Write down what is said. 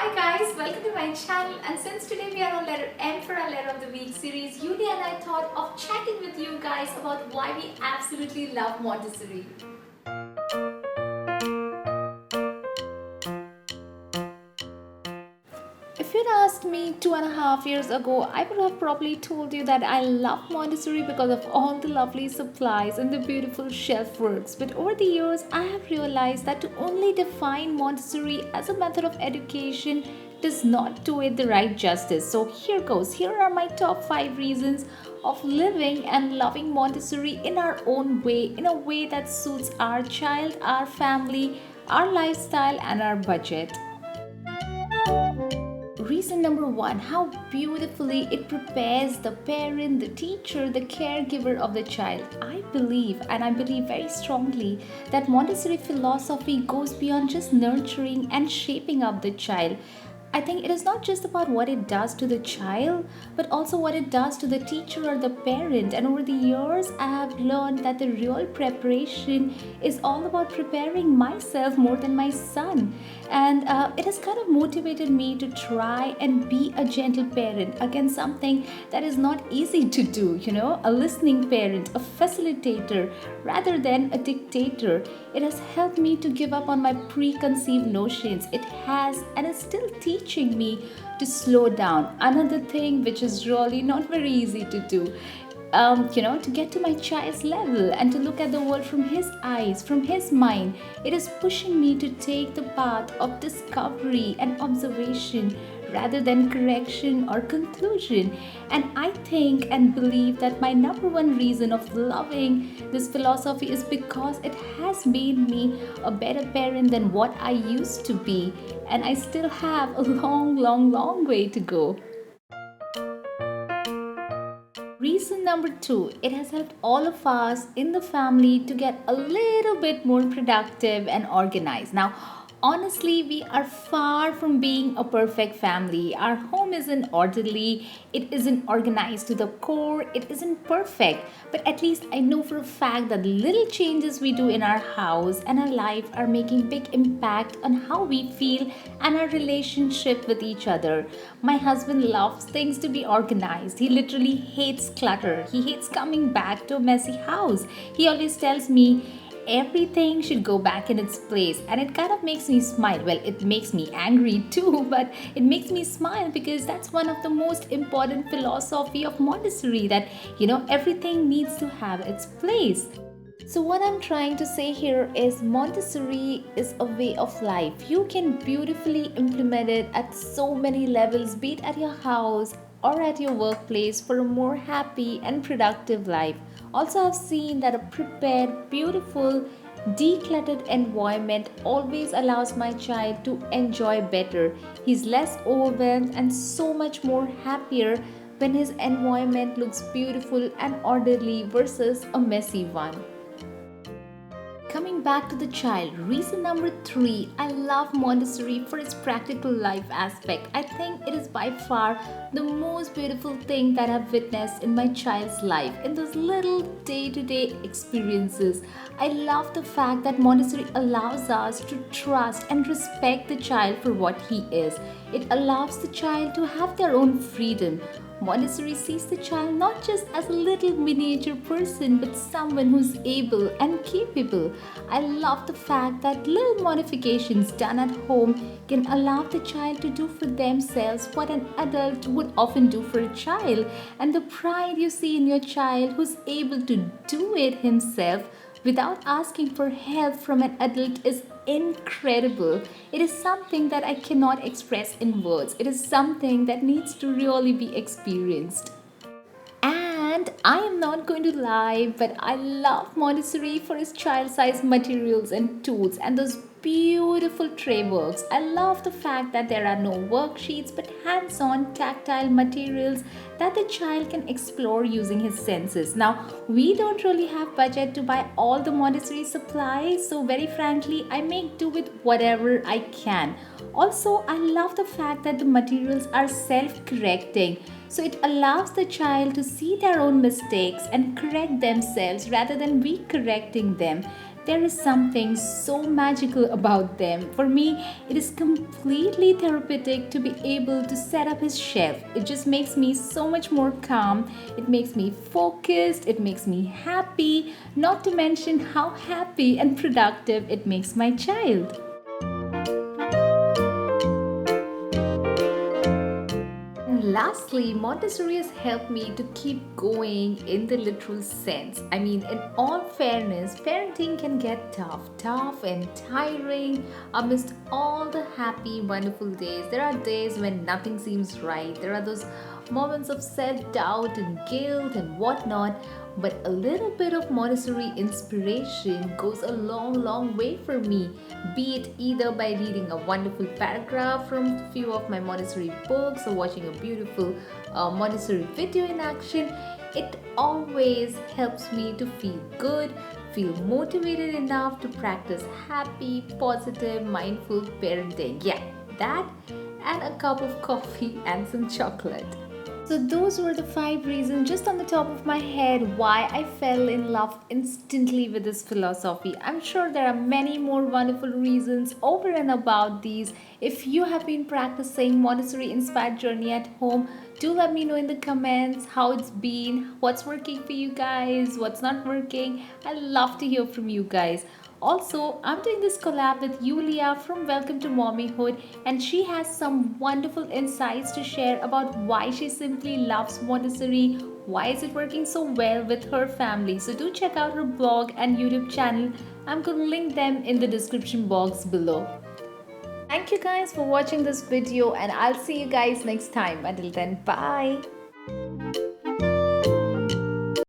Hi guys, welcome to my channel, and since today we are on letter M for our letter of the week series, Yuli and I thought of chatting with you guys about why we absolutely love Montessori. If you'd asked me 2.5 years ago, I would have probably told you that I love Montessori because of all the lovely supplies and the beautiful shelf works. But over the years, I have realized that to only define Montessori as a method of education does not do it the right justice. So here goes. Here are my top 5 reasons of living and loving Montessori in our own way, in a way that suits our child, our family, our lifestyle, and our budget. Reason number 1, how beautifully it prepares the parent, the teacher, the caregiver of the child. I believe, and I believe very strongly, that Montessori philosophy goes beyond just nurturing and shaping up the child. I think it is not just about what it does to the child, but also what it does to the teacher or the parent. And over the years, I have learned that the real preparation is all about preparing myself more than my son. And it has kind of motivated me to try and be a gentle parent. Again, something that is not easy to do, a listening parent, a facilitator, rather than a dictator. It has helped me to give up on my preconceived notions. It has and is still teaching me to slow down. Another thing which is really not very easy to do. To get to my child's level and to look at the world from his eyes, from his mind. It is pushing me to take the path of discovery and observation rather than correction or conclusion. And I think and believe that my number one reason of loving this philosophy is because it has made me a better parent than what I used to be. And I still have a long way to go. Reason number 2, it has helped all of us in the family to get a little bit more productive and organized. Now, honestly, we are far from being a perfect family. Our home isn't orderly, it isn't organized to the core, it isn't perfect. But at least I know for a fact that the little changes we do in our house and our life are making big impact on how we feel and our relationship with each other. My husband loves things to be organized. He literally hates clutter. He hates coming back to a messy house. He always tells me everything should go back in its place, and it kind of makes me smile. Well, it makes me angry too, but it makes me smile because that's one of the most important philosophy of Montessori, that everything needs to have its place. So, what I'm trying to say here is Montessori is a way of life. You can beautifully implement it at so many levels, be it at your house or at your workplace, for a more happy and productive life. Also, I've seen that a prepared, beautiful, decluttered environment always allows my child to enjoy better. He's less overwhelmed and so much more happier when his environment looks beautiful and orderly versus a messy one. Coming back to the child, reason number 3, I love Montessori for its practical life aspect. I think it is by far the most beautiful thing that I've witnessed in my child's life, in those little day-to-day experiences. I love the fact that Montessori allows us to trust and respect the child for what he is. It allows the child to have their own freedom. Montessori sees the child not just as a little miniature person, but someone who's able and capable. I love the fact that little modifications done at home can allow the child to do for themselves what an adult would often do for a child. And the pride you see in your child who's able to do it himself without asking for help from an adult is incredible. It is something that I cannot express in words. It is something that needs to really be experienced. And I am not going to lie, but I love Montessori for its child-sized materials and tools and those beautiful tray works. I love the fact that there are no worksheets but hands-on tactile materials that the child can explore using his senses. Now, we don't really have budget to buy all the Montessori supplies, so very frankly, I make do with whatever I can. Also, I love the fact that the materials are self-correcting. So it allows the child to see their own mistakes and correct themselves rather than we correcting them. There is something so magical about them. For me, it is completely therapeutic to be able to set up his shelf. It just makes me so much more calm. It makes me focused. It makes me happy. Not to mention how happy and productive it makes my child. And lastly, Montessori has helped me to keep going in the literal sense. I mean, in all fairness, parenting can get tough and tiring amidst all the happy, wonderful days. There are days when nothing seems right. There are those moments of self doubt and guilt and whatnot. But a little bit of Montessori inspiration goes a long way for me, be it either by reading a wonderful paragraph from a few of my Montessori books or watching a beautiful Montessori video in action. It always helps me to feel good, feel motivated enough to practice happy, positive, mindful parenting. Yeah, that and a cup of coffee and some chocolate. So, those were the 5 reasons just on the top of my head why I fell in love instantly with this philosophy. I'm sure there are many more wonderful reasons over and about these. If you have been practicing Montessori inspired journey at home, do let me know in the comments how it's been, what's working for you guys, what's not working. I love to hear from you guys. Also, I'm doing this collab with Yulia from Welcome to Mommyhood, and she has some wonderful insights to share about why she simply loves Montessori, why is it working so well with her family. So do check out her blog and YouTube channel. I'm going to link them in the description box below. Thank you guys for watching this video, and I'll see you guys next time. Until then, bye.